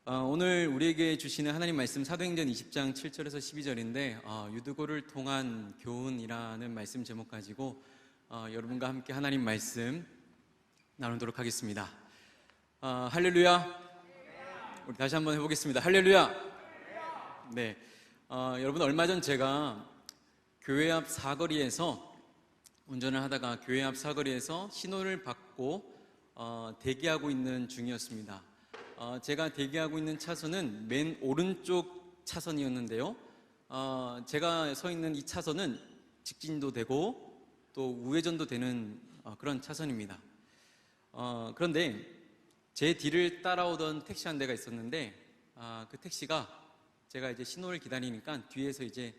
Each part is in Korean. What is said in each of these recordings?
오늘 우리에게 주시는 하나님 말씀 사도행전 20장 7절에서 12절인데 유두고를 통한 교훈이라는 말씀 제목 가지고 여러분과 함께 하나님 말씀 나누도록 하겠습니다. 할렐루야. 우리 다시 한번 해보겠습니다. 할렐루야. 네, 여러분 얼마 전 제가 교회 앞 사거리에서 운전을 하다가 교회 앞 사거리에서 신호를 받고 대기하고 있는 중이었습니다. 제가 대기하고 있는 차선은 맨 오른쪽 차선이었는데요. 제가 서 있는 이 차선은 직진도 되고 또 우회전도 되는 그런 차선입니다. 그런데 제 뒤를 따라오던 택시 한 대가 있었는데 그 택시가 제가 이제 신호를 기다리니까 뒤에서 이제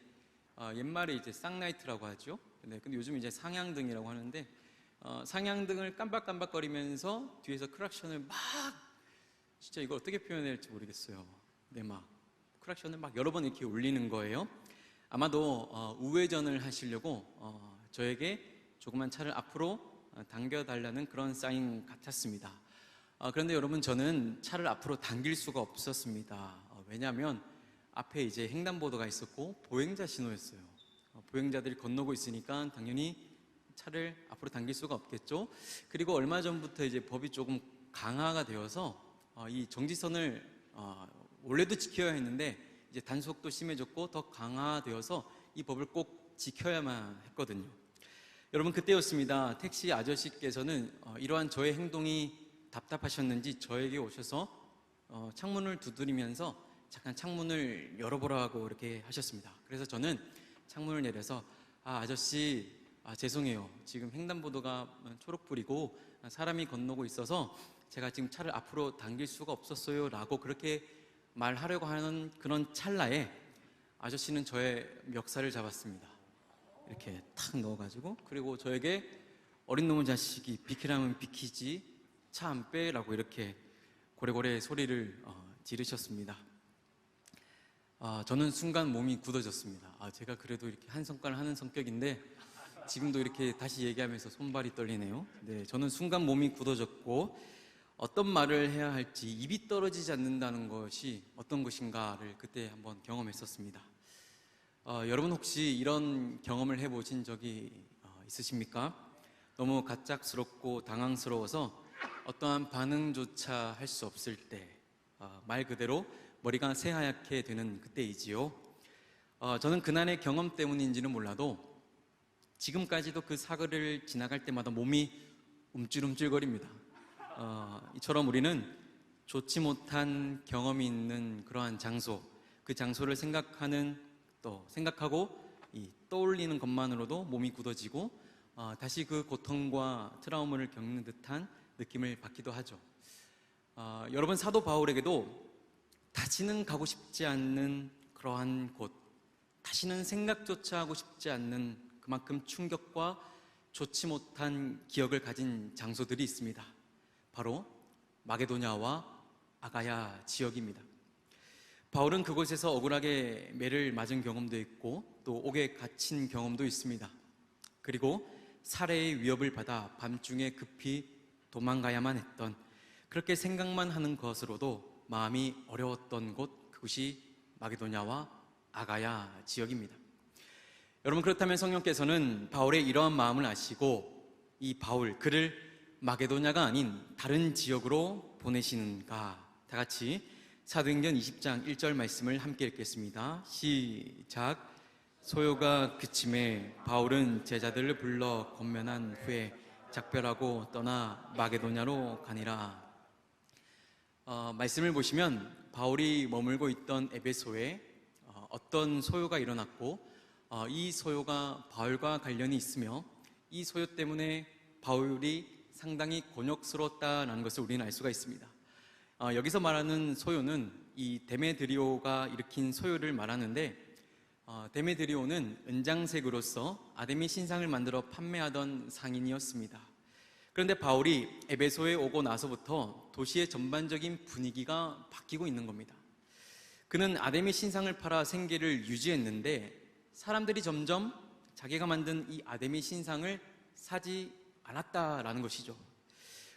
옛말에 이제 쌍라이트라고 하죠. 근데 요즘 이제 상향등이라고 하는데 상향등을 깜박깜박거리면서 뒤에서 크락션을 막 진짜 이걸 어떻게 표현해야 할지 모르겠어요. 네, 막 크락션을 막 여러 번 이렇게 울리는 거예요. 아마도 우회전을 하시려고 저에게 조그만 차를 앞으로 당겨달라는 그런 사인 같았습니다. 그런데 여러분, 저는 차를 앞으로 당길 수가 없었습니다. 왜냐하면 앞에 이제 횡단보도가 있었고 보행자 신호였어요. 보행자들이 건너고 있으니까 당연히 차를 앞으로 당길 수가 없겠죠. 그리고 얼마 전부터 이제 법이 조금 강화가 되어서 이 정지선을 원래도 지켜야 했는데 이제 단속도 심해졌고 더 강화되어서 이 법을 꼭 지켜야만 했거든요. 여러분, 그때였습니다. 택시 아저씨께서는 이러한 저의 행동이 답답하셨는지 저에게 오셔서 창문을 두드리면서 잠깐 창문을 열어보라고 이렇게 하셨습니다. 그래서 저는 창문을 내려서 아저씨, 죄송해요. 지금 횡단보도가 초록불이고 사람이 건너고 있어서 제가 지금 차를 앞으로 당길 수가 없었어요 라고 그렇게 말하려고 하는 그런 찰나에 아저씨는 저의 멱살을 잡았습니다. 이렇게 탁 넣어가지고, 그리고 저에게 어린 놈의 자식이 비키라면 비키지 차 안 빼라고 이렇게 고래고래 소리를 지르셨습니다. 저는 순간 몸이 굳어졌습니다. 제가 그래도 이렇게 한 성깔 하는 성격인데 지금도 이렇게 다시 얘기하면서 손발이 떨리네요. 네, 저는 순간 몸이 굳어졌고 어떤 말을 해야 할지 입이 떨어지지 않는다는 것이 어떤 것인가를 그때 한번 경험했었습니다. 여러분, 혹시 이런 경험을 해보신 적이 있으십니까? 너무 갑작스럽고 당황스러워서 어떠한 반응조차 할 수 없을 때, 말 그대로 머리가 새하얗게 되는 그때이지요. 저는 그날의 경험 때문인지는 몰라도 지금까지도 그 사거리를 지나갈 때마다 몸이 움찔움찔거립니다. 이처럼 우리는 좋지 못한 경험이 있는 그러한 장소, 그 장소를 생각하고 떠올리는 것만으로도 몸이 굳어지고 다시 그 고통과 트라우마를 겪는 듯한 느낌을 받기도 하죠. 여러분, 사도 바울에게도 다시는 가고 싶지 않는 그러한 곳, 다시는 생각조차 하고 싶지 않는 그만큼 충격과 좋지 못한 기억을 가진 장소들이 있습니다. 바로 마게도냐와 아가야 지역입니다. 바울은 그곳에서 억울하게 매를 맞은 경험도 있고 또 옥에 갇힌 경험도 있습니다. 그리고 살해의 위협을 받아 밤중에 급히 도망가야만 했던, 그렇게 생각만 하는 것으로도 마음이 어려웠던 곳, 그곳이 마게도냐와 아가야 지역입니다. 여러분, 그렇다면 성령께서는 바울의 이러한 마음을 아시고 이 바울, 그를 마게도냐가 아닌 다른 지역으로 보내시는가? 다 같이 사도행전 20장 1절 말씀을 함께 읽겠습니다. 시작. 소요가 그침에 바울은 제자들을 불러 권면한 후에 작별하고 떠나 마게도냐로 가니라. 말씀을 보시면 바울이 머물고 있던 에베소에 어떤 소요가 일어났고 이 소요가 바울과 관련이 있으며 이 소요 때문에 바울이 상당히 곤욕스러웠다는 것을 우리는 알 수가 있습니다. 여기서 말하는 소요는 이 데메드리오가 일으킨 소요를 말하는데, 데메드리오는 은장색으로서 아데미 신상을 만들어 판매하던 상인이었습니다. 그런데 바울이 에베소에 오고 나서부터 도시의 전반적인 분위기가 바뀌고 있는 겁니다. 그는 아데미 신상을 팔아 생계를 유지했는데 사람들이 점점 자기가 만든 이 아데미 신상을 사지 않았다라는 것이죠.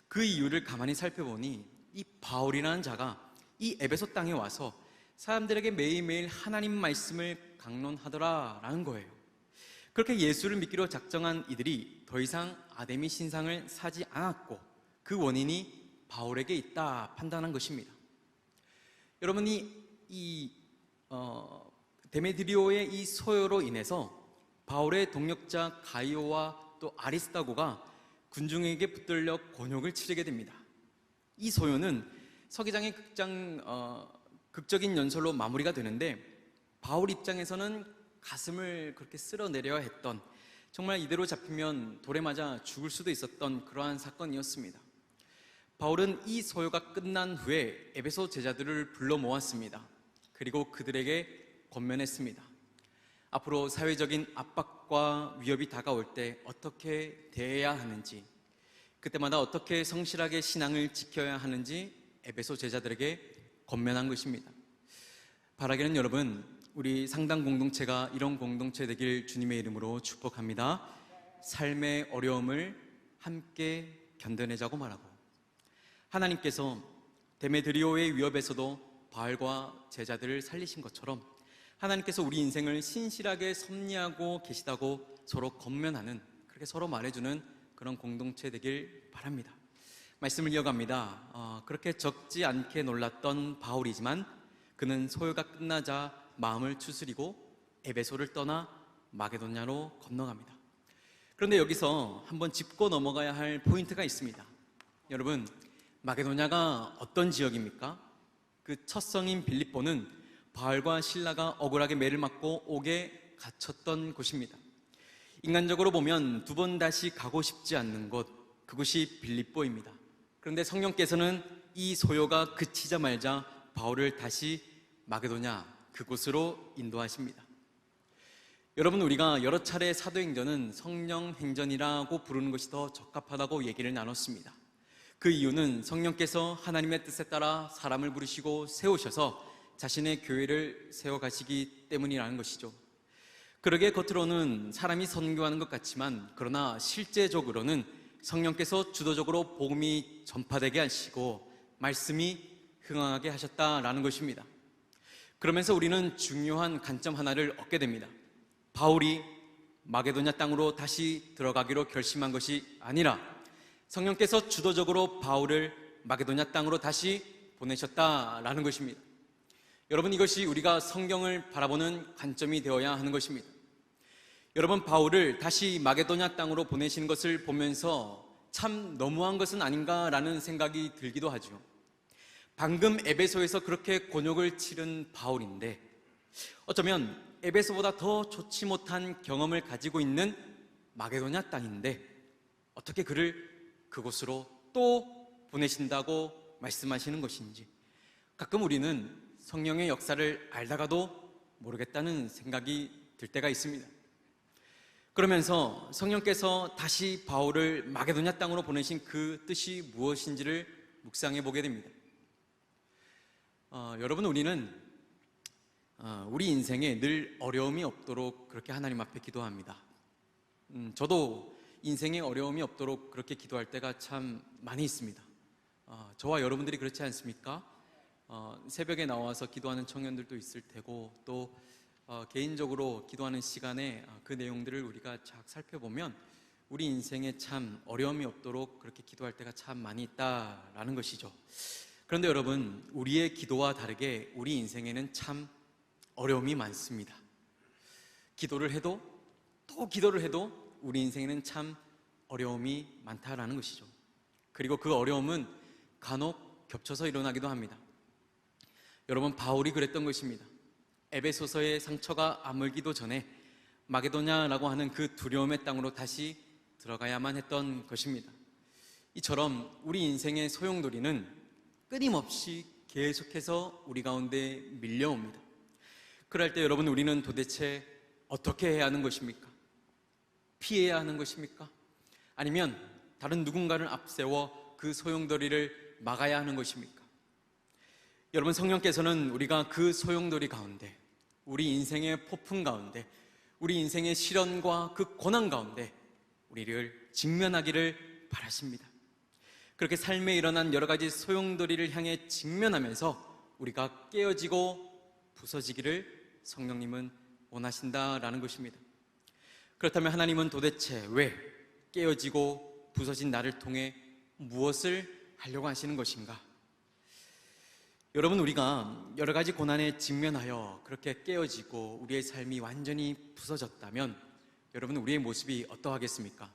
그 이유를 가만히 살펴보니 이 바울이라는 자가 이 에베소 땅에 와서 사람들에게 매일매일 하나님 말씀을 강론하더라라는 거예요. 그렇게 예수를 믿기로 작정한 이들이 더 이상 아데미 신상을 사지 않았고 그 원인이 바울에게 있다 판단한 것입니다. 여러분이 데메드리오의 이 소요로 인해서 바울의 동력자 가이오와 또 아리스다고가 군중에게 붙들려 곤욕을 치르게 됩니다. 이 소요는 서기장의 극적인 연설로 마무리가 되는데 바울 입장에서는 가슴을 그렇게 쓸어내려야 했던, 정말 이대로 잡히면 돌에 맞아 죽을 수도 있었던 그러한 사건이었습니다. 바울은 이 소요가 끝난 후에 에베소 제자들을 불러 모았습니다. 그리고 그들에게 권면했습니다. 앞으로 사회적인 압박과 위협이 다가올 때 어떻게 대해야 하는지, 그때마다 어떻게 성실하게 신앙을 지켜야 하는지 에베소 제자들에게 권면한 것입니다. 바라기는 여러분, 우리 상당 공동체가 이런 공동체 되길 주님의 이름으로 축복합니다. 삶의 어려움을 함께 견뎌내자고 말하고, 하나님께서 데메드리오의 위협에서도 바울과 제자들을 살리신 것처럼 하나님께서 우리 인생을 신실하게 섭리하고 계시다고 서로 권면하는, 그렇게 서로 말해주는 그런 공동체 되길 바랍니다. 말씀을 이어갑니다. 그렇게 적지 않게 놀랐던 바울이지만 그는 소요가 끝나자 마음을 추스리고 에베소를 떠나 마게도냐로 건너갑니다. 그런데 여기서 한번 짚고 넘어가야 할 포인트가 있습니다. 여러분, 마게도냐가 어떤 지역입니까? 그 첫 성인 빌립보는 바울과 실라가 억울하게 매를 맞고 옥에 갇혔던 곳입니다. 인간적으로 보면 두 번 다시 가고 싶지 않는 곳, 그곳이 빌립보입니다. 그런데 성령께서는 이 소요가 그치자마자 바울을 다시 마게도냐, 그곳으로 인도하십니다. 여러분, 우리가 여러 차례 사도행전은 성령행전이라고 부르는 것이 더 적합하다고 얘기를 나눴습니다. 그 이유는 성령께서 하나님의 뜻에 따라 사람을 부르시고 세우셔서 자신의 교회를 세워가시기 때문이라는 것이죠. 그러게 겉으로는 사람이 선교하는 것 같지만, 그러나 실제적으로는 성령께서 주도적으로 복음이 전파되게 하시고 말씀이 흥황하게 하셨다라는 것입니다. 그러면서 우리는 중요한 관점 하나를 얻게 됩니다. 바울이 마게도냐 땅으로 다시 들어가기로 결심한 것이 아니라 성령께서 주도적으로 바울을 마게도냐 땅으로 다시 보내셨다라는 것입니다. 여러분, 이것이 우리가 성경을 바라보는 관점이 되어야 하는 것입니다. 여러분, 바울을 다시 마게도냐 땅으로 보내신 것을 보면서 참 너무한 것은 아닌가라는 생각이 들기도 하죠. 방금 에베소에서 그렇게 곤욕을 치른 바울인데 어쩌면 에베소보다 더 좋지 못한 경험을 가지고 있는 마게도냐 땅인데 어떻게 그를 그곳으로 또 보내신다고 말씀하시는 것인지, 가끔 우리는 성령의 역사를 알다가도 모르겠다는 생각이 들 때가 있습니다. 그러면서 성령께서 다시 바울을 마게도냐 땅으로 보내신 그 뜻이 무엇인지를 묵상해 보게 됩니다. 여러분, 우리는 우리 인생에 늘 어려움이 없도록 그렇게 하나님 앞에 기도합니다. 저도 인생에 어려움이 없도록 그렇게 기도할 때가 참 많이 있습니다. 저와 여러분들이 그렇지 않습니까? 새벽에 나와서 기도하는 청년들도 있을 테고, 또 개인적으로 기도하는 시간에 그 내용들을 우리가 쫙 살펴보면 우리 인생에 참 어려움이 없도록 그렇게 기도할 때가 참 많이 있다라는 것이죠. 그런데 여러분, 우리의 기도와 다르게 우리 인생에는 참 어려움이 많습니다. 기도를 해도 또 기도를 해도 우리 인생에는 참 어려움이 많다라는 것이죠. 그리고 그 어려움은 간혹 겹쳐서 일어나기도 합니다. 여러분, 바울이 그랬던 것입니다. 에베소서의 상처가 아물기도 전에 마게도냐라고 하는 그 두려움의 땅으로 다시 들어가야만 했던 것입니다. 이처럼 우리 인생의 소용돌이는 끊임없이 계속해서 우리 가운데 밀려옵니다. 그럴 때 여러분, 우리는 도대체 어떻게 해야 하는 것입니까? 피해야 하는 것입니까? 아니면 다른 누군가를 앞세워 그 소용돌이를 막아야 하는 것입니까? 여러분, 성령께서는 우리가 그 소용돌이 가운데, 우리 인생의 폭풍 가운데, 우리 인생의 시련과 그 고난 가운데 우리를 직면하기를 바라십니다. 그렇게 삶에 일어난 여러 가지 소용돌이를 향해 직면하면서 우리가 깨어지고 부서지기를 성령님은 원하신다라는 것입니다. 그렇다면 하나님은 도대체 왜 깨어지고 부서진 나를 통해 무엇을 하려고 하시는 것인가? 여러분, 우리가 여러 가지 고난에 직면하여 그렇게 깨어지고 우리의 삶이 완전히 부서졌다면 여러분, 우리의 모습이 어떠하겠습니까?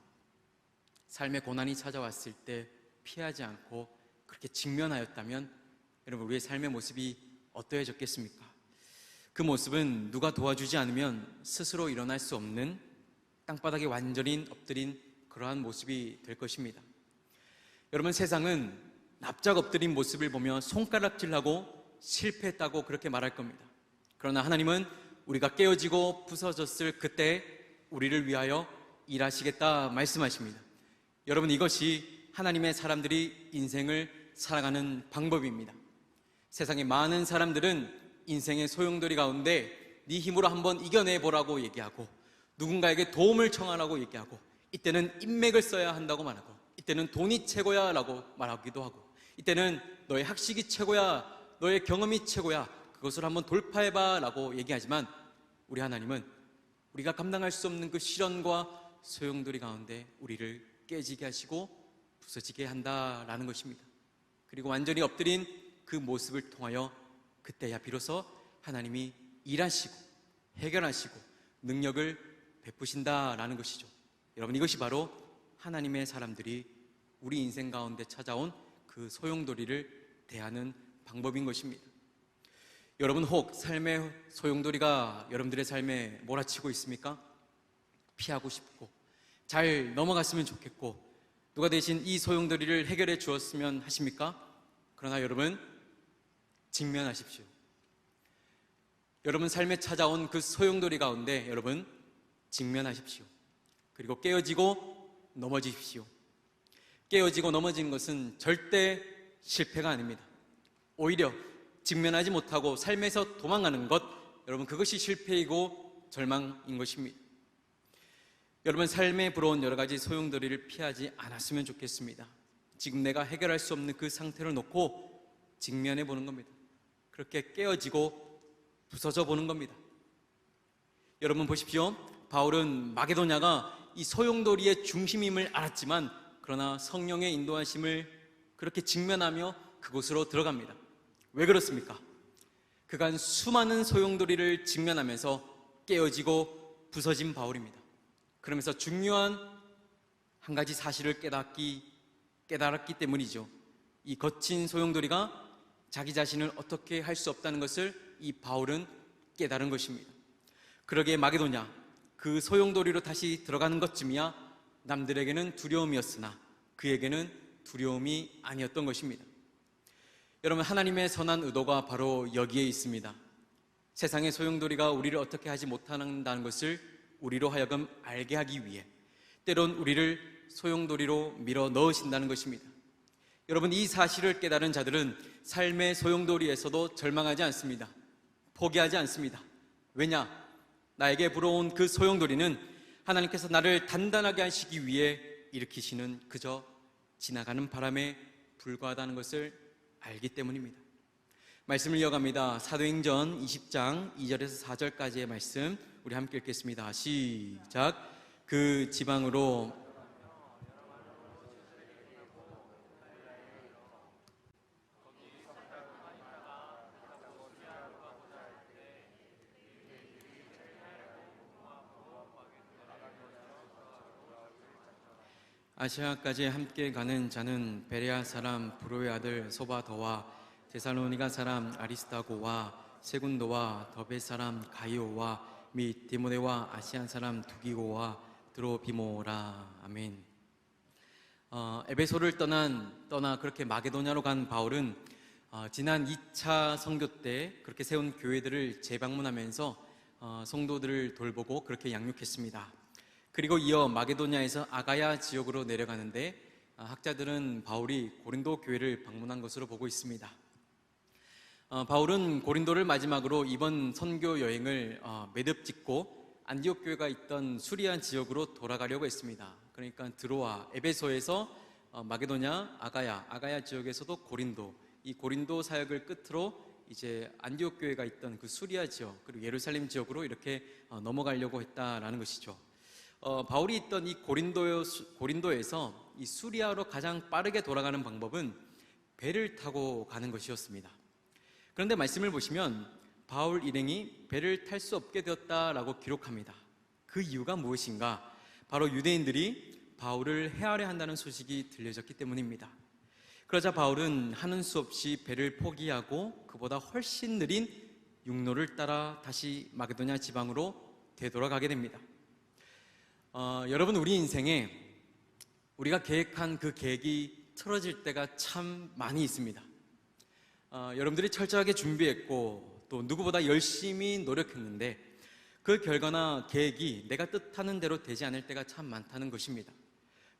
삶의 고난이 찾아왔을 때 피하지 않고 그렇게 직면하였다면 여러분, 우리의 삶의 모습이 어떠해졌겠습니까? 그 모습은 누가 도와주지 않으면 스스로 일어날 수 없는 땅바닥에 완전히 엎드린 그러한 모습이 될 것입니다. 여러분, 세상은 납작 엎드린 모습을 보며 손가락질하고 실패했다고 그렇게 말할 겁니다. 그러나 하나님은 우리가 깨어지고 부서졌을 그때 우리를 위하여 일하시겠다 말씀하십니다. 여러분, 이것이 하나님의 사람들이 인생을 살아가는 방법입니다. 세상의 많은 사람들은 인생의 소용돌이 가운데 네 힘으로 한번 이겨내보라고 얘기하고, 누군가에게 도움을 청하라고 얘기하고, 이때는 인맥을 써야 한다고 말하고, 이때는 돈이 최고야 라고 말하기도 하고, 이때는 너의 학식이 최고야, 너의 경험이 최고야, 그것을 한번 돌파해봐 라고 얘기하지만, 우리 하나님은 우리가 감당할 수 없는 그 시련과 소용돌이 가운데 우리를 깨지게 하시고 부서지게 한다라는 것입니다. 그리고 완전히 엎드린 그 모습을 통하여 그때야 비로소 하나님이 일하시고 해결하시고 능력을 베푸신다라는 것이죠. 여러분, 이것이 바로 하나님의 사람들이 우리 인생 가운데 찾아온 그 소용돌이를 대하는 방법인 것입니다. 여러분, 혹 삶의 소용돌이가 여러분들의 삶에 몰아치고 있습니까? 피하고 싶고 잘 넘어갔으면 좋겠고 누가 대신 이 소용돌이를 해결해 주었으면 하십니까? 그러나 여러분, 직면하십시오. 여러분 삶에 찾아온 그 소용돌이 가운데 여러분 직면하십시오. 그리고 깨어지고 넘어지십시오. 깨어지고 넘어지는 것은 절대 실패가 아닙니다. 오히려 직면하지 못하고 삶에서 도망가는 것, 여러분, 그것이 실패이고 절망인 것입니다. 여러분, 삶에 불어온 여러 가지 소용돌이를 피하지 않았으면 좋겠습니다. 지금 내가 해결할 수 없는 그 상태를 놓고 직면해 보는 겁니다. 그렇게 깨어지고 부서져 보는 겁니다. 여러분 보십시오. 바울은 마게도냐가 이 소용돌이의 중심임을 알았지만 그러나 성령의 인도하심을 그렇게 직면하며 그곳으로 들어갑니다. 왜 그렇습니까? 그간 수많은 소용돌이를 직면하면서 깨어지고 부서진 바울입니다. 그러면서 중요한 한 가지 사실을 깨달았기 때문이죠. 이 거친 소용돌이가 자기 자신을 어떻게 할 수 없다는 것을 이 바울은 깨달은 것입니다. 그러기에 마게도냐, 그 소용돌이로 다시 들어가는 것쯤이야 남들에게는 두려움이었으나 그에게는 두려움이 아니었던 것입니다. 여러분, 하나님의 선한 의도가 바로 여기에 있습니다. 세상의 소용돌이가 우리를 어떻게 하지 못한다는 것을 우리로 하여금 알게 하기 위해 때론 우리를 소용돌이로 밀어 넣으신다는 것입니다. 여러분, 이 사실을 깨달은 자들은 삶의 소용돌이에서도 절망하지 않습니다. 포기하지 않습니다. 왜냐? 나에게 불어온 그 소용돌이는 하나님께서 나를 단단하게 하시기 위해 일으키시는 그저 지나가는 바람에 불과하다는 것을 알기 때문입니다. 말씀을 이어갑니다. 사도행전 20장 2절에서 4절까지의 말씀 우리 함께 읽겠습니다. 시작. 그 지방으로 아시아까지 함께 가는 자는 베레아 사람 브로의 아들 소바더와 데살로니가 사람 아리스타고와 세군도와 더베 사람 가이오와 및 디모데와 아시안 사람 두기고와 드로비모라. 아멘. 에베소를 떠나 그렇게 마게도냐로 간 바울은 지난 2차 선교 때 그렇게 세운 교회들을 재방문하면서 성도들을 돌보고 그렇게 양육했습니다. 그리고 이어 마게도냐에서 아가야 지역으로 내려가는데 학자들은 바울이 고린도 교회를 방문한 것으로 보고 있습니다. 바울은 고린도를 마지막으로 이번 선교 여행을 매듭 짓고 안디옥 교회가 있던 수리안 지역으로 돌아가려고 했습니다. 그러니까 드로아, 에베소에서 마게도냐, 아가야 지역에서도 고린도, 이 고린도 사역을 끝으로 이제 안디옥 교회가 있던 그 수리아 지역 그리고 예루살렘 지역으로 이렇게 넘어가려고 했다라는 것이죠. 바울이 있던 이 고린도에서 이 수리아로 가장 빠르게 돌아가는 방법은 배를 타고 가는 것이었습니다. 그런데 말씀을 보시면 바울 일행이 배를 탈 수 없게 되었다라고 기록합니다. 그 이유가 무엇인가? 바로 유대인들이 바울을 해하려 한다는 소식이 들려졌기 때문입니다. 그러자 바울은 하는 수 없이 배를 포기하고 그보다 훨씬 느린 육로를 따라 다시 마게도냐 지방으로 되돌아가게 됩니다. 여러분, 우리 인생에 우리가 계획한 그 계획이 틀어질 때가 참 많이 있습니다. 여러분들이 철저하게 준비했고 또 누구보다 열심히 노력했는데 그 결과나 계획이 내가 뜻하는 대로 되지 않을 때가 참 많다는 것입니다.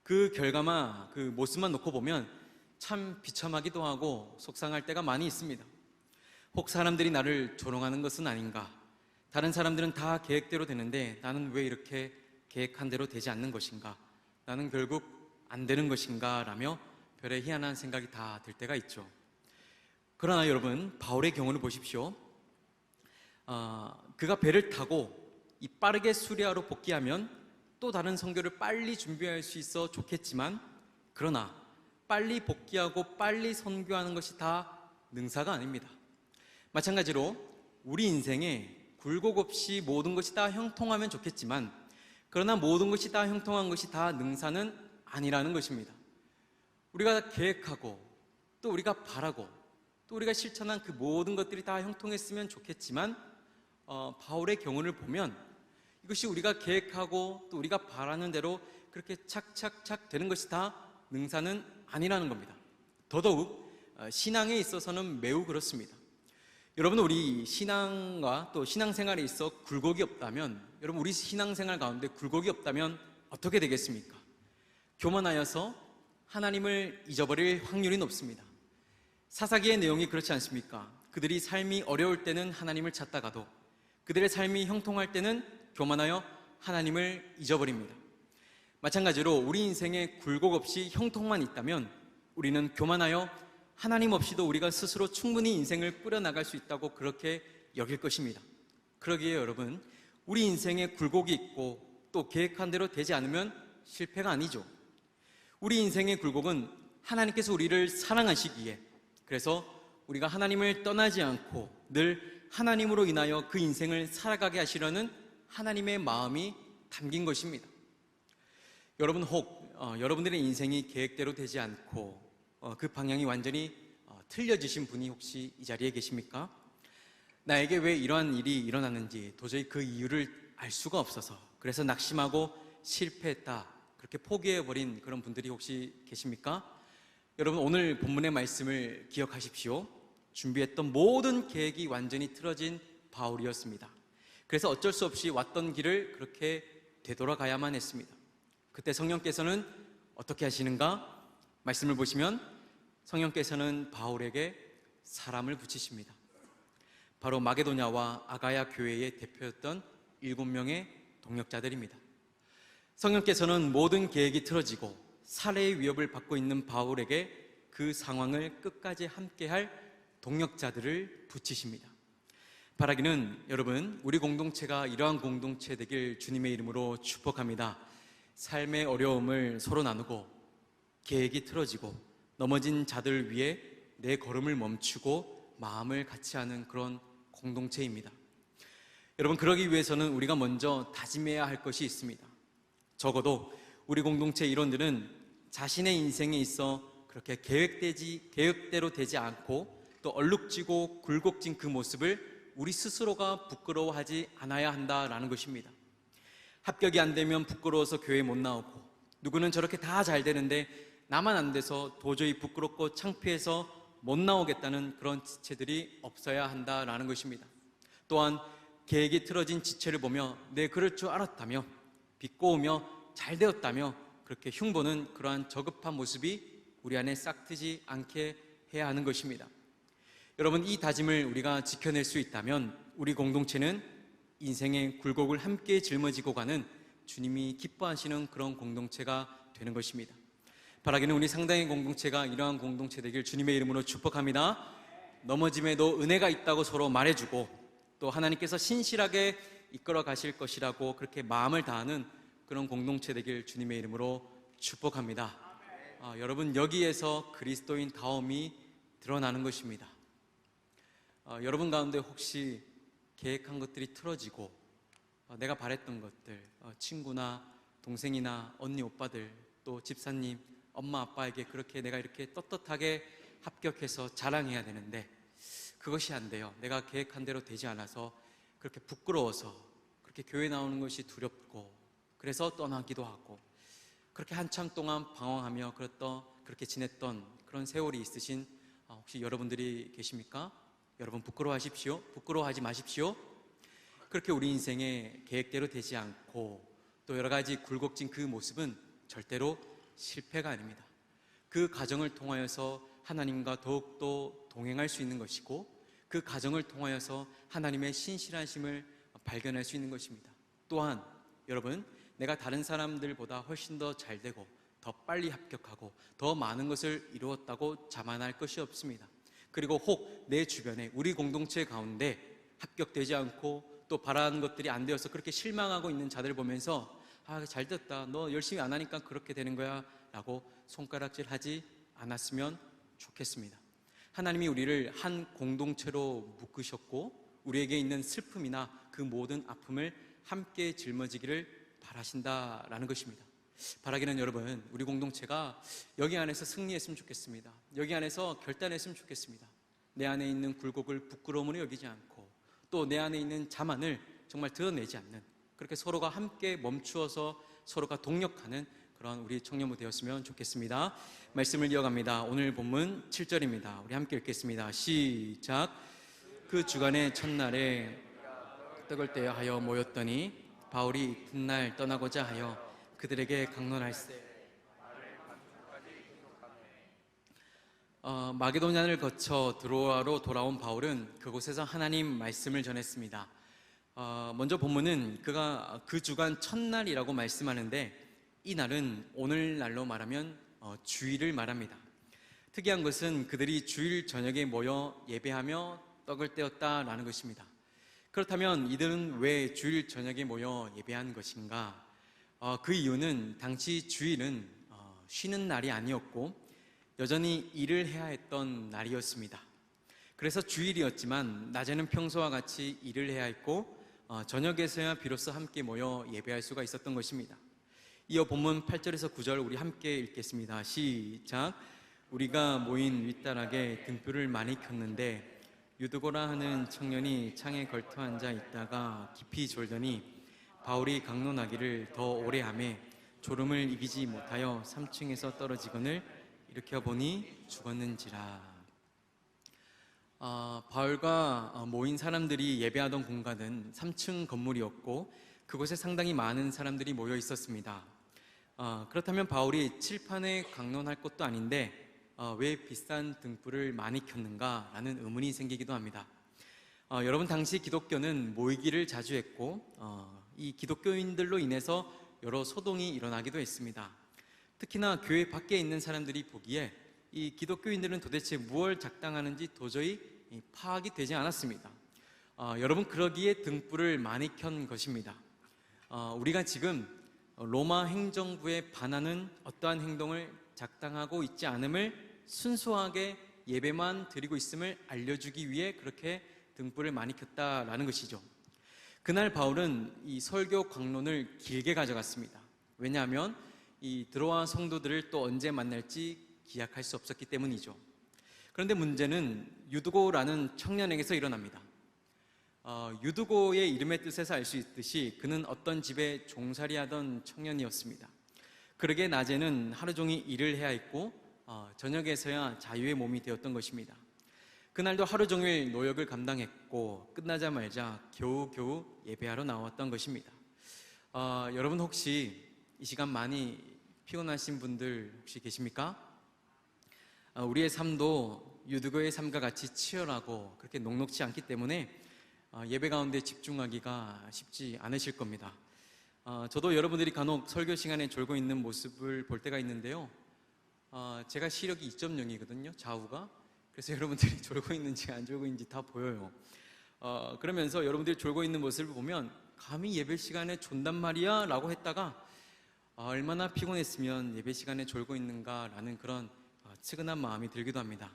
그 결과만, 그 모습만 놓고 보면 참 비참하기도 하고 속상할 때가 많이 있습니다. 혹 사람들이 나를 조롱하는 것은 아닌가? 다른 사람들은 다 계획대로 되는데 나는 왜 이렇게 계획한 대로 되지 않는 것인가? 나는 결국 안 되는 것인가? 라며 별의 희한한 생각이 다 들 때가 있죠. 그러나 여러분, 바울의 경우를 보십시오. 그가 배를 타고 이 빠르게 수리아로 복귀하면 또 다른 선교를 빨리 준비할 수 있어 좋겠지만, 그러나 빨리 복귀하고 빨리 선교하는 것이 다 능사가 아닙니다. 마찬가지로 우리 인생에 굴곡 없이 모든 것이 다 형통하면 좋겠지만, 그러나 모든 것이 다 형통한 것이 다 능사는 아니라는 것입니다. 우리가 계획하고 또 우리가 바라고 또 우리가 실천한 그 모든 것들이 다 형통했으면 좋겠지만, 바울의 경우를 보면 이것이 우리가 계획하고 또 우리가 바라는 대로 그렇게 착착착 되는 것이 다 능사는 아니라는 겁니다. 더더욱 신앙에 있어서는 매우 그렇습니다. 여러분, 우리 신앙과 또 신앙생활에 있어 굴곡이 없다면, 여러분 우리 신앙생활 가운데 굴곡이 없다면 어떻게 되겠습니까? 교만하여서 하나님을 잊어버릴 확률이 높습니다. 사사기의 내용이 그렇지 않습니까? 그들이 삶이 어려울 때는 하나님을 찾다가도 그들의 삶이 형통할 때는 교만하여 하나님을 잊어버립니다. 마찬가지로 우리 인생에 굴곡 없이 형통만 있다면 우리는 교만하여 하나님 없이도 우리가 스스로 충분히 인생을 꾸려나갈 수 있다고 그렇게 여길 것입니다. 그러기에 여러분, 우리 인생에 굴곡이 있고 또 계획한 대로 되지 않으면 실패가 아니죠. 우리 인생의 굴곡은 하나님께서 우리를 사랑하시기에, 그래서 우리가 하나님을 떠나지 않고 늘 하나님으로 인하여 그 인생을 살아가게 하시려는 하나님의 마음이 담긴 것입니다. 여러분, 혹 여러분들의 인생이 계획대로 되지 않고 그 방향이 완전히 틀려지신 분이 혹시 이 자리에 계십니까? 나에게 왜 이러한 일이 일어났는지 도저히 그 이유를 알 수가 없어서 그래서 낙심하고 실패했다, 그렇게 포기해버린 그런 분들이 혹시 계십니까? 여러분, 오늘 본문의 말씀을 기억하십시오. 준비했던 모든 계획이 완전히 틀어진 바울이었습니다. 그래서 어쩔 수 없이 왔던 길을 그렇게 되돌아가야만 했습니다. 그때 성령께서는 어떻게 하시는가? 말씀을 보시면 성령께서는 바울에게 사람을 붙이십니다. 바로 마게도냐와 아가야 교회의 대표였던 7명의 동역자들입니다. 성령께서는 모든 계획이 틀어지고 살해의 위협을 받고 있는 바울에게 그 상황을 끝까지 함께할 동역자들을 붙이십니다. 바라기는 여러분, 우리 공동체가 이러한 공동체 되길 주님의 이름으로 축복합니다. 삶의 어려움을 서로 나누고 계획이 틀어지고 넘어진 자들 위해 내 걸음을 멈추고 마음을 같이 하는 그런 공동체입니다. 여러분, 그러기 위해서는 우리가 먼저 다짐해야 할 것이 있습니다. 적어도 우리 공동체 일원들은 자신의 인생에 있어 그렇게 계획대로 되지 않고 또 얼룩지고 굴곡진 그 모습을 우리 스스로가 부끄러워하지 않아야 한다라는 것입니다. 합격이 안 되면 부끄러워서 교회 못 나오고, 누구는 저렇게 다 잘 되는데 나만 안 돼서 도저히 부끄럽고 창피해서 못 나오겠다는 그런 지체들이 없어야 한다라는 것입니다. 또한 계획이 틀어진 지체를 보며 내 그럴 줄 알았다며 비꼬우며 잘 되었다며 그렇게 흉보는 그러한 저급한 모습이 우리 안에 싹트지 않게 해야 하는 것입니다. 여러분, 이 다짐을 우리가 지켜낼 수 있다면 우리 공동체는 인생의 굴곡을 함께 짊어지고 가는 주님이 기뻐하시는 그런 공동체가 되는 것입니다. 바라기는 우리 상당의 공동체가 이러한 공동체 되길 주님의 이름으로 축복합니다. 넘어짐에도 은혜가 있다고 서로 말해주고 또 하나님께서 신실하게 이끌어 가실 것이라고 그렇게 마음을 다하는 그런 공동체 되길 주님의 이름으로 축복합니다. 여러분, 여기에서 그리스도인 다움이 드러나는 것입니다. 여러분 가운데 혹시 계획한 것들이 틀어지고 내가 바랬던 것들, 친구나 동생이나 언니 오빠들, 또 집사님, 엄마 아빠에게 그렇게 내가 이렇게 떳떳하게 합격해서 자랑해야 되는데 그것이 안 돼요. 내가 계획한 대로 되지 않아서 그렇게 부끄러워서 그렇게 교회 나오는 것이 두렵고 그래서 떠나기도 하고 그렇게 한참 동안 방황하며 그렇게 지냈던 그런 세월이 있으신 혹시 여러분들이 계십니까? 여러분 부끄러워하십시오. 부끄러워하지 마십시오. 그렇게 우리 인생의 계획대로 되지 않고 또 여러 가지 굴곡진 그 모습은 절대로 실패가 아닙니다. 그 과정을 통하여서 하나님과 더욱더 동행할 수 있는 것이고 그 과정을 통하여서 하나님의 신실하심을 발견할 수 있는 것입니다. 또한 여러분, 내가 다른 사람들보다 훨씬 더 잘되고 더 빨리 합격하고 더 많은 것을 이루었다고 자만할 것이 없습니다. 그리고 혹 내 주변에 우리 공동체 가운데 합격되지 않고 또 바라는 것들이 안 되어서 그렇게 실망하고 있는 자들 보면서 잘됐다, 너 열심히 안 하니까 그렇게 되는 거야 라고 손가락질하지 않았으면 좋겠습니다. 하나님이 우리를 한 공동체로 묶으셨고 우리에게 있는 슬픔이나 그 모든 아픔을 함께 짊어지기를 바라신다라는 것입니다. 바라기는 여러분, 우리 공동체가 여기 안에서 승리했으면 좋겠습니다. 여기 안에서 결단했으면 좋겠습니다. 내 안에 있는 굴곡을 부끄러움으로 여기지 않고 또 내 안에 있는 자만을 정말 드러내지 않는, 그렇게 서로가 함께 멈추어서 서로가 동력하는 그런 우리 청년부 되었으면 좋겠습니다. 말씀을 이어갑니다. 오늘 본문 7절입니다. 우리 함께 읽겠습니다. 시작. 그 주간의 첫날에 떡을 떼어 하여 모였더니 바울이 이튿날 떠나고자 하여 그들에게 강론할세. 마게도냐를 거쳐 드로아로 돌아온 바울은 그곳에서 하나님 말씀을 전했습니다. 먼저 본문은 그가 그 주간 첫날이라고 말씀하는데 이 날은 오늘날로 말하면 주일을 말합니다. 특이한 것은 그들이 주일 저녁에 모여 예배하며 떡을 떼었다라는 것입니다. 그렇다면 이들은 왜 주일 저녁에 모여 예배한 것인가? 그 이유는 당시 주일은 쉬는 날이 아니었고 여전히 일을 해야 했던 날이었습니다. 그래서 주일이었지만 낮에는 평소와 같이 일을 해야 했고 저녁에서야 비로소 함께 모여 예배할 수가 있었던 것입니다. 이어 본문 8절에서 9절 우리 함께 읽겠습니다. 시작. 우리가 모인 윗다락에 등불을 많이 켰는데 유두고라 하는 청년이 창에 걸터 앉아 있다가 깊이 졸더니 바울이 강론하기를 더 오래 하매 졸음을 이기지 못하여 3층에서 떨어지거늘 일으켜보니 죽었는지라. 바울과 모인 사람들이 예배하던 공간은 3층 건물이었고 그곳에 상당히 많은 사람들이 모여 있었습니다. 그렇다면 바울이 칠판에 강론할 것도 아닌데 왜 비싼 등불을 많이 켰는가 라는 의문이 생기기도 합니다. 여러분, 당시 기독교는 모이기를 자주 했고 이 기독교인들로 인해서 여러 소동이 일어나기도 했습니다. 특히나 교회 밖에 있는 사람들이 보기에 이 기독교인들은 도대체 무엇을 작당하는지 도저히 파악이 되지 않았습니다. 여러분, 그러기에 등불을 많이 켠 것입니다. 우리가 지금 로마 행정부에 반하는 어떠한 행동을 작당하고 있지 않음을 순수하게 예배만 드리고 있음을 알려주기 위해 그렇게 등불을 많이 켰다라는 것이죠. 그날 바울은 이 설교 강론을 길게 가져갔습니다. 왜냐하면 이 드로아 성도들을 또 언제 만날지 기약할 수 없었기 때문이죠. 그런데 문제는 유두고라는 청년에게서 일어납니다. 유두고의 이름의 뜻에서 알 수 있듯이 그는 어떤 집에 종살이하던 청년이었습니다. 그러게 낮에는 하루 종일 일을 해야 했고 저녁에서야 자유의 몸이 되었던 것입니다. 그날도 하루 종일 노역을 감당했고 끝나자마자 겨우겨우 예배하러 나왔던 것입니다. 여러분, 혹시 이 시간 많이 피곤하신 분들 혹시 계십니까? 우리의 삶도 유두고의 삶과 같이 치열하고 그렇게 녹록지 않기 때문에 예배 가운데 집중하기가 쉽지 않으실 겁니다. 저도 여러분들이 간혹 설교 시간에 졸고 있는 모습을 볼 때가 있는데요. 제가 시력이 2.0이거든요, 좌우가. 그래서 여러분들이 졸고 있는지 안 졸고 있는지 다 보여요. 그러면서 여러분들이 졸고 있는 모습을 보면 감히 예배 시간에 존단 말이야 라고 했다가 얼마나 피곤했으면 예배 시간에 졸고 있는가라는 그런 측은한 마음이 들기도 합니다.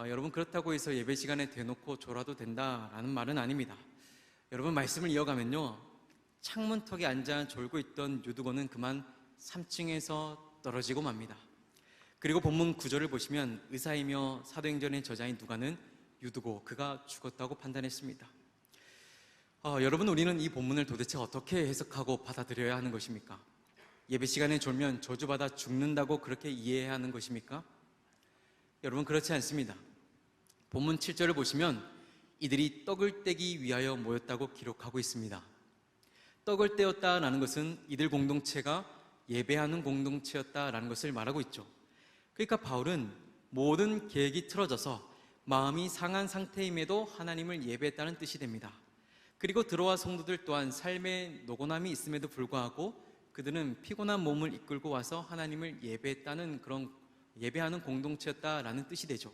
여러분, 그렇다고 해서 예배 시간에 대놓고 졸아도 된다라는 말은 아닙니다. 여러분, 말씀을 이어가면요, 창문턱에 앉아 졸고 있던 유두고는 그만 3층에서 떨어지고 맙니다. 그리고 본문 9절을 보시면 의사이며 사도행전의 저자인 누가는 유두고, 그가 죽었다고 판단했습니다. 여러분, 우리는 이 본문을 도대체 어떻게 해석하고 받아들여야 하는 것입니까? 예배 시간에 졸면 저주받아 죽는다고 그렇게 이해해야 하는 것입니까? 여러분, 그렇지 않습니다. 본문 7절을 보시면 이들이 떡을 떼기 위하여 모였다고 기록하고 있습니다. 떡을 떼었다라는 것은 이들 공동체가 예배하는 공동체였다라는 것을 말하고 있죠. 그러니까 바울은 모든 계획이 틀어져서 마음이 상한 상태임에도 하나님을 예배했다는 뜻이 됩니다. 그리고 들어와 성도들 또한 삶에 노곤함이 있음에도 불구하고 그들은 피곤한 몸을 이끌고 와서 하나님을 예배했다는 그런 예배하는 공동체였다라는 뜻이 되죠.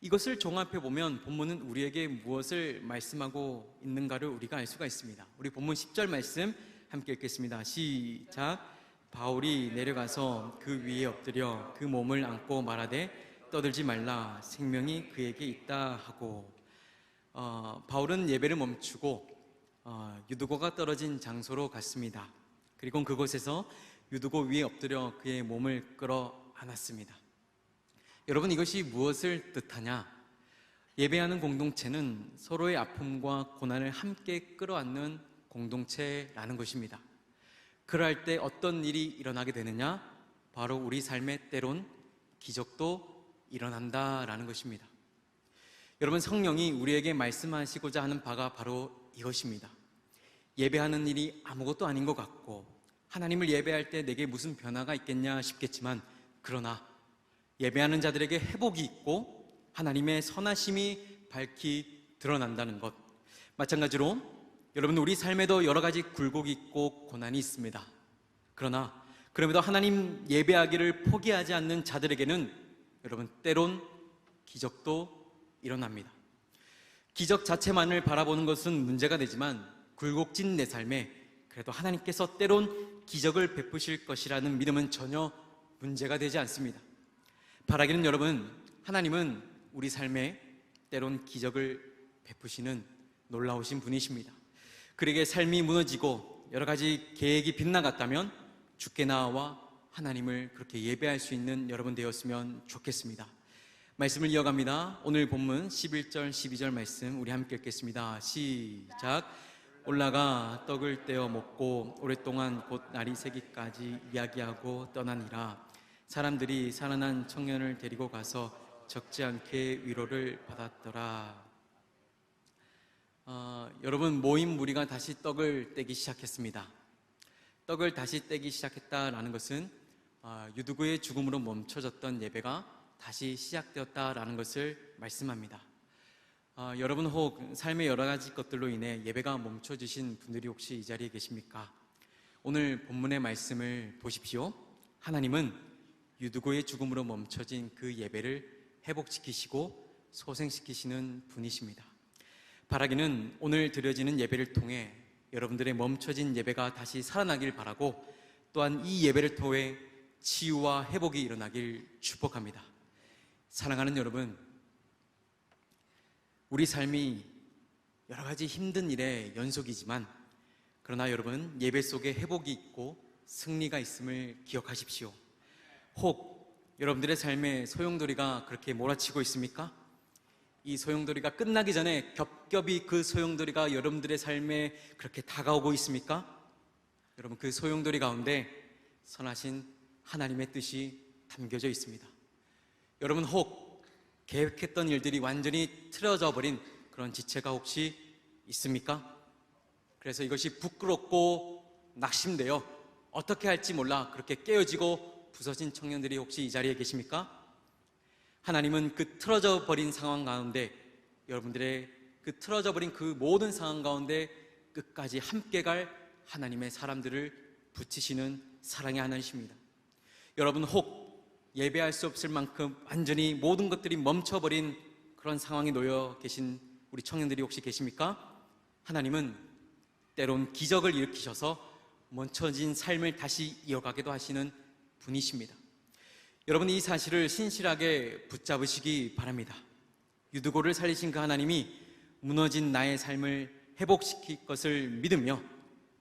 이것을 종합해 보면 본문은 우리에게 무엇을 말씀하고 있는가를 우리가 알 수가 있습니다. 우리 본문 10절 말씀 함께 읽겠습니다. 시작. 바울이 내려가서 그 위에 엎드려 그 몸을 안고 말하되 떠들지 말라, 생명이 그에게 있다 하고, 바울은 예배를 멈추고 유두고가 떨어진 장소로 갔습니다. 그리고 그곳에서 유두고 위에 엎드려 그의 몸을 끌어 안았습니다. 여러분, 이것이 무엇을 뜻하냐? 예배하는 공동체는 서로의 아픔과 고난을 함께 끌어안는 공동체라는 것입니다. 그럴 때 어떤 일이 일어나게 되느냐? 바로 우리 삶에 때론 기적도 일어난다라는 것입니다. 여러분, 성령이 우리에게 말씀하시고자 하는 바가 바로 이것입니다. 예배하는 일이 아무것도 아닌 것 같고 하나님을 예배할 때 내게 무슨 변화가 있겠냐 싶겠지만, 그러나 예배하는 자들에게 회복이 있고 하나님의 선하심이 밝히 드러난다는 것, 마찬가지로 여러분, 우리 삶에도 여러 가지 굴곡이 있고 고난이 있습니다. 그러나 그럼에도 하나님 예배하기를 포기하지 않는 자들에게는 여러분, 때론 기적도 일어납니다. 기적 자체만을 바라보는 것은 문제가 되지만 굴곡진 내 삶에 그래도 하나님께서 때론 기적을 베푸실 것이라는 믿음은 전혀 문제가 되지 않습니다. 바라기는 여러분, 하나님은 우리 삶에 때론 기적을 베푸시는 놀라우신 분이십니다. 그에게 삶이 무너지고 여러 가지 계획이 빗나갔다면 주께 나와 하나님을 그렇게 예배할 수 있는 여러분 되었으면 좋겠습니다. 말씀을 이어갑니다. 오늘 본문 11절 12절 말씀 우리 함께 읽겠습니다. 시작. 올라가 떡을 떼어 먹고 오랫동안 곧 날이 새기까지 이야기하고 떠나니라. 사람들이 살아난 청년을 데리고 가서 적지 않게 위로를 받았더라. 여러분, 모인 무리가 다시 떡을 떼기 시작했습니다. 떡을 다시 떼기 시작했다라는 것은 유두고의 죽음으로 멈춰졌던 예배가 다시 시작되었다라는 것을 말씀합니다. 여러분, 혹 삶의 여러 가지 것들로 인해 예배가 멈춰지신 분들이 혹시 이 자리에 계십니까? 오늘 본문의 말씀을 보십시오. 하나님은 유두고의 죽음으로 멈춰진 그 예배를 회복시키시고 소생시키시는 분이십니다. 바라기는 오늘 드려지는 예배를 통해 여러분들의 멈춰진 예배가 다시 살아나길 바라고, 또한 이 예배를 통해 치유와 회복이 일어나길 축복합니다. 사랑하는 여러분, 우리 삶이 여러 가지 힘든 일의 연속이지만, 그러나 여러분, 예배 속에 회복이 있고 승리가 있음을 기억하십시오. 혹 여러분들의 삶에 소용돌이가 그렇게 몰아치고 있습니까? 이 소용돌이가 끝나기 전에 겹겹이 그 소용돌이가 여러분들의 삶에 그렇게 다가오고 있습니까? 여러분, 그 소용돌이 가운데 선하신 하나님의 뜻이 담겨져 있습니다. 여러분, 혹 계획했던 일들이 완전히 틀어져 버린 그런 지체가 혹시 있습니까? 그래서 이것이 부끄럽고 낙심되어 어떻게 할지 몰라 그렇게 깨어지고 부서진 청년들이 혹시 이 자리에 계십니까? 하나님은 그 틀어져 버린 상황 가운데, 여러분들의 그 틀어져 버린 그 모든 상황 가운데 끝까지 함께 갈 하나님의 사람들을 붙이시는 사랑의 하나님이십니다. 여러분, 혹 예배할 수 없을 만큼 완전히 모든 것들이 멈춰버린 그런 상황에 놓여 계신 우리 청년들이 혹시 계십니까? 하나님은 때론 기적을 일으키셔서 멈춰진 삶을 다시 이어가기도 하시는 분이십니다. 여러분, 이 사실을 신실하게 붙잡으시기 바랍니다. 유두고를 살리신 그 하나님이 무너진 나의 삶을 회복시킬 것을 믿으며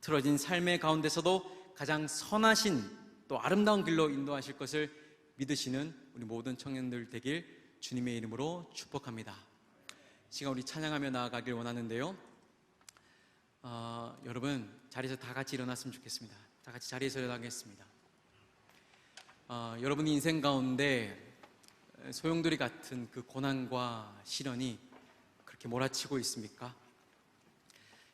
틀어진 삶의 가운데서도 가장 선하신 또 아름다운 길로 인도하실 것을 믿으시는 우리 모든 청년들 되길 주님의 이름으로 축복합니다. 시간 우리 찬양하며 나아가길 원하는데요. 여러분 자리에서 다 같이 일어났으면 좋겠습니다. 다 같이 자리에서 일어나겠습니다. 여러분의 인생 가운데 소용돌이 같은 그 고난과 시련이 그렇게 몰아치고 있습니까?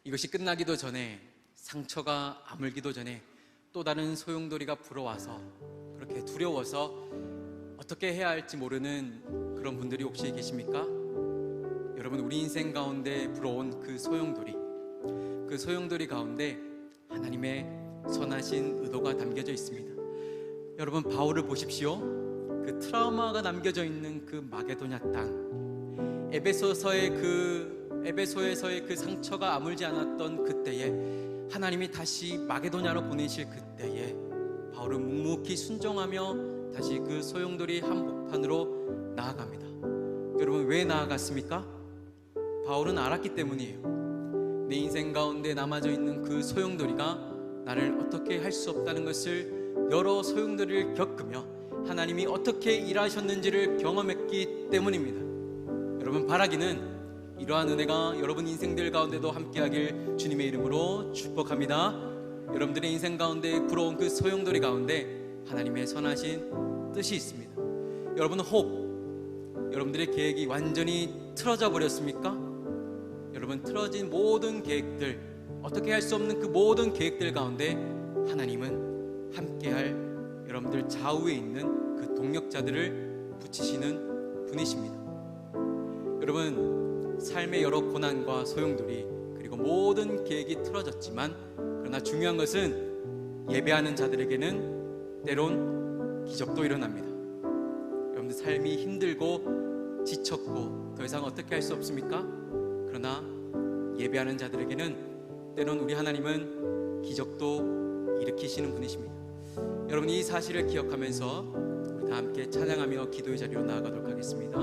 이것이 끝나기도 전에, 상처가 아물기도 전에 또 다른 소용돌이가 불어와서 그렇게 두려워서 어떻게 해야 할지 모르는 그런 분들이 혹시 계십니까? 여러분, 우리 인생 가운데 불어온 그 소용돌이 가운데 하나님의 선하신 의도가 담겨져 있습니다. 여러분, 바울을 보십시오. 그 트라우마가 남겨져 있는 그 마게도냐 땅, 에베소에서의 그 상처가 아물지 않았던 그때에 하나님이 다시 마게도냐로 보내실 그때에 바울은 묵묵히 순종하며 다시 그 소용돌이 한복판으로 나아갑니다. 여러분, 왜 나아갔습니까? 바울은 알았기 때문이에요. 내 인생 가운데 남아져 있는 그 소용돌이가 나를 어떻게 할 수 없다는 것을, 여러 소용돌이를 겪으며 하나님이 어떻게 일하셨는지를 경험했기 때문입니다. 여러분, 바라기는 이러한 은혜가 여러분 인생들 가운데도 함께하길 주님의 이름으로 축복합니다. 여러분들의 인생 가운데 불어온 그 소용돌이 가운데 하나님의 선하신 뜻이 있습니다. 여러분, 여러분들의 계획이 완전히 틀어져 버렸습니까? 여러분, 틀어진 모든 계획들, 어떻게 할 수 없는 그 모든 계획들 가운데 하나님은 함께할 여러분들 좌우에 있는 그 동력자들을 붙이시는 분이십니다. 여러분, 삶의 여러 고난과 소용돌이 그리고 모든 계획이 틀어졌지만, 그러나 중요한 것은 예배하는 자들에게는 때론 기적도 일어납니다. 여러분들 삶이 힘들고 지쳤고 더 이상 어떻게 할 수 없습니까? 그러나 예배하는 자들에게는 때론 우리 하나님은 기적도 일으키시는 분이십니다. 여러분, 이 사실을 기억하면서 우리 다 함께 찬양하며 기도의 자리로 나아가도록 하겠습니다.